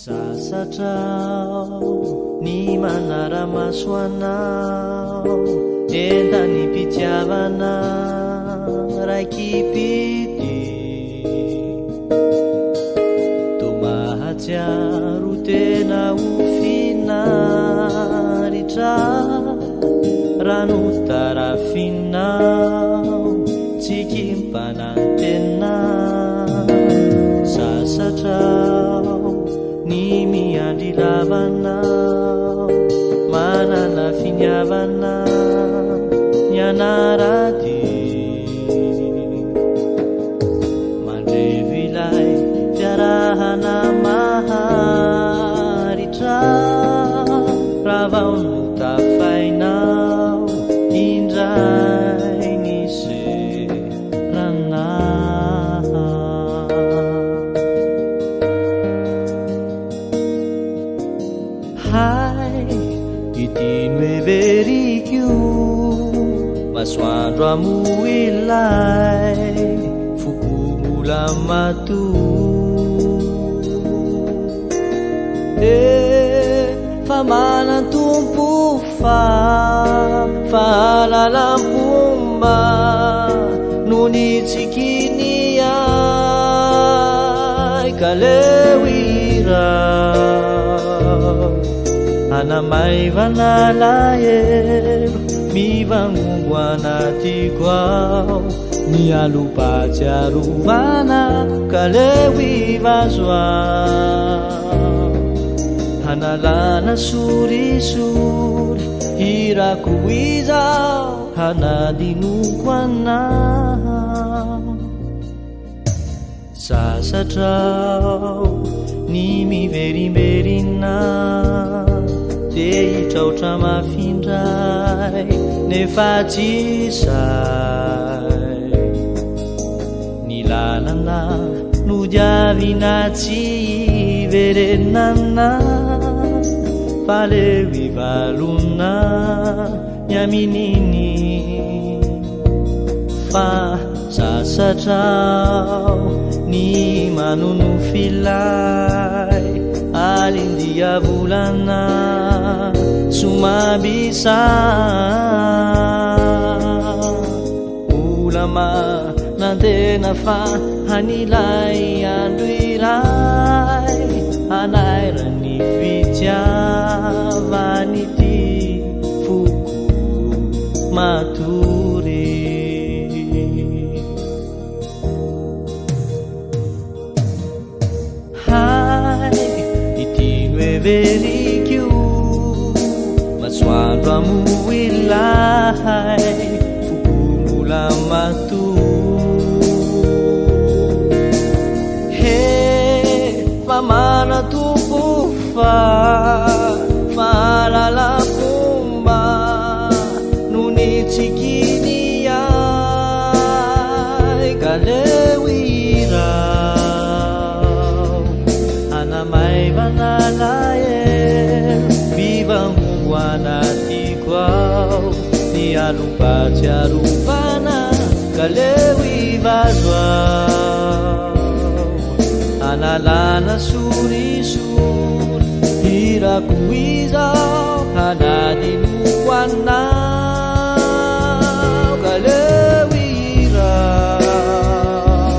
Sasatrao ny manara-maso anao, enta ny mpitiavana raiky pity. Toa mahatsiaro tena ho finaritra, rano tarafinao tsy kimpanantena. Sasatrao ny miandry lavanao, manana finiavana ny anarady. Mandrevo ilay fiarahana maharitra, raha vao no tafainao indray nisy ranaha. Hai, ity noeverikio masoandro amoilay fokomola mato. Fa manan-tompo fahalalam-pomba no nitsikiny ay ka leo irao. Anamaivana lahelo mivangombo anatiko ao, ny alopatsiarovana ka leo ivazoao. Hanalana sorisory hirako izao, hanadinoko anao. Sasatrao ny miverimberinà, te hitraotra mafindray nefa tsisay. Ny lalana no diavina tsy iverenana, fa leo ivalona ny amininy. Fa sasatrao ny manono filay, alindia volana sumabisa. Ulama nantena fa hanilay andro iray, anairany fitiavan'ity foko matory. Hai, ity noeverikio masoandro amoilay fokomola mato. Fa manan-tompo fahalalam-pomba no nitsikiny ay ka leo irao. Anamaivana lahelo mivangombo anatiko ao, ny alopatsiarovana ka leo ivazoao. Analana sorisory hirako izao, hanadinoko anao ka leo irao.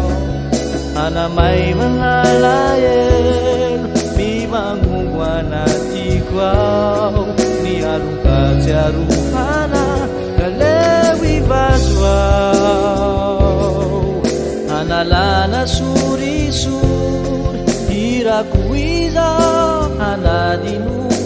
Anamaivana lahelo mivangombo anatiko ao, ny alopatsiarovana ka leo ivazoao. Analana sorisory hirako izao, hanadinoko